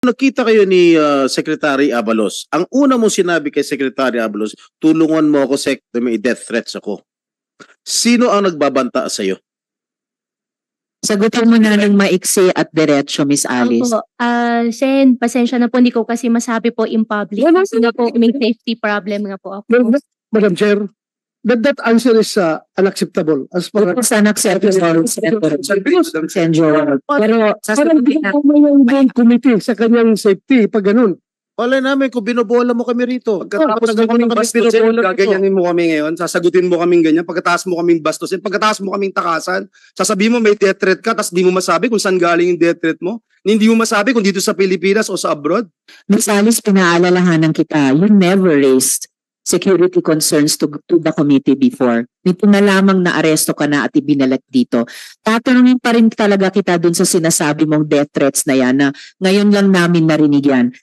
Nakita kayo ni Secretary Abalos. Ang una mo sinabi kay Secretary Abalos, tulungan mo ako, Sec, may death threats ako. Sino ang nagbabanta sa iyo? Sagutin mo na ng maiksi at diretso, Miss Alice. Opo. Sen, pasensya na po, hindi ko kasi masabi po in public. Kasi nga po, may safety problem nga po ako. Madam Chair, that answer is unacceptable as far Ito as sa unacceptable, Senjor. Pero parang sasagutin hindi na. ko yung committee sa kanyang safety pag ganun. Wala namin kung binobola mo kami rito. Pagkatapos mo kaming bastusin, gaganyanin mo kami ngayon, sasagutin mo kaming ganyan, pagkatapos mo kaming bastusin, pagkatapos mo kaming takasan, sasabihin mo may death threat ka, tapos di mo masabi kung saan galing yung death threat mo, hindi mo masabi kung dito sa Pilipinas o sa abroad. Miss Alice, pinaalalahanan kita, you never raised security concerns to the committee before. Nito na lamang na aresto ka na at ibinalat dito. Tatanungin pa rin talaga kita dun sa sinasabi mong death threats na yan na ngayon lang namin narinig yan.